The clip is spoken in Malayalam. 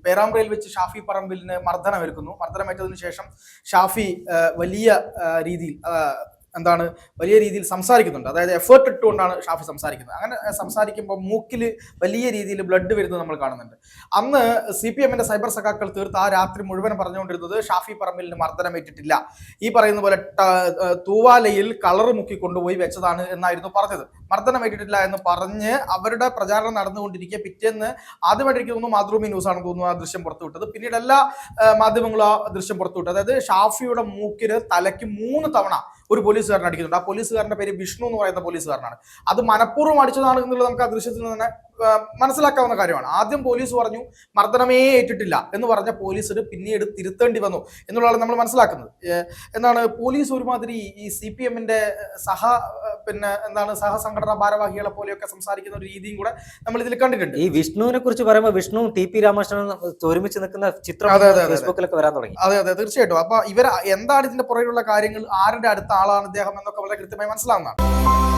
പേരാമ്പ്രയിൽ വെച്ച് ഷാഫി പറമ്പിലിന് മർദ്ദനമേറ്റതിനു ശേഷം ഷാഫി വലിയ രീതിയിൽ വലിയ രീതിയിൽ സംസാരിക്കുന്നുണ്ട്. അതായത് എഫേർട്ട് ഇട്ടുകൊണ്ടാണ് ഷാഫി സംസാരിക്കുന്നത്. അങ്ങനെ സംസാരിക്കുമ്പോൾ മൂക്കിൽ വലിയ രീതിയിൽ ബ്ലഡ് വരുന്നത് നമ്മൾ കാണുന്നുണ്ട്. അന്ന് CPM-ന്റെ സൈബർ സഖാക്കൾ തീർത്ത് ആ രാത്രി മുഴുവൻ പറഞ്ഞുകൊണ്ടിരുന്നത് ഷാഫി പറമ്പിലിന് മർദ്ദനമേറ്റിട്ടില്ല, ഈ പറയുന്ന പോലെ തൂവാലയിൽ കളർ മുക്കി കൊണ്ടുപോയി വെച്ചതാണ് എന്നായിരുന്നു പറഞ്ഞത്. മർദ്ദനമേറ്റിട്ടില്ല എന്ന് പറഞ്ഞ് അവരുടെ പ്രചാരണം നടന്നുകൊണ്ടിരിക്കുക. പിറ്റേന്ന് ആദ്യമായിട്ട് എനിക്ക് തോന്നുന്നു മാതൃഭൂമി ന്യൂസ് ആണെന്ന് തോന്നുന്നു ആ ദൃശ്യം പുറത്തുവിട്ടത്. പിന്നീട് എല്ലാ മാധ്യമങ്ങളും ആ ദൃശ്യം പുറത്തുവിട്ടു. അതായത് ഷാഫിയുടെ മൂക്കിന് തലയ്ക്ക് 3 തവണ ഒരു പോലീസുകാരൻ അടിക്കുന്നുണ്ട്. ആ പോലീസുകാരന്റെ പേര് വിഷ്ണു എന്ന് പറയുന്ന പോലീസുകാരനാണ്. അത് മനഃപൂർവ്വം അടിച്ചതാണ് എന്നുള്ളത് നമുക്ക് ആ ദൃശ്യത്തിൽ നിന്ന് തന്നെ മനസ്സിലാക്കാവുന്ന കാര്യമാണ്. ആദ്യം പോലീസ് പറഞ്ഞു മർദ്ദനമേ ഏറ്റിട്ടില്ല എന്ന് പറഞ്ഞ പോലീസിന് പിന്നീട് തിരുത്തേണ്ടി വന്നു എന്നുള്ളതാണ് നമ്മൾ മനസ്സിലാക്കുന്നത്. പോലീസ് ഒരുമാതിരി ഈ CPM-ന്റെ സഹസംഘടനാ ഭാരവാഹികളെ പോലെയൊക്കെ സംസാരിക്കുന്ന ഒരു രീതിയും കൂടെ നമ്മൾ ഇതിൽ കണ്ടിട്ടുണ്ട്. ഈ വിഷ്ണുവിനെ കുറിച്ച് പറയുമ്പോൾ വിഷ്ണു TP രാമകൃഷ്ണൻ ഒരുമിച്ച് നിൽക്കുന്ന ചിത്രം ഫേസ്ബുക്കിലൊക്കെ വരാൻ തുടങ്ങി. അതെ, തീർച്ചയായിട്ടും. അപ്പൊ എന്താണ് ഇതിന്റെ പുറകിലുള്ള കാര്യങ്ങൾ, ആരുടെ അടുത്ത ആളാണ് ഇദ്ദേഹം എന്നൊക്കെ വളരെ കൃത്യമായി മനസ്സിലാവുന്നതാണ്.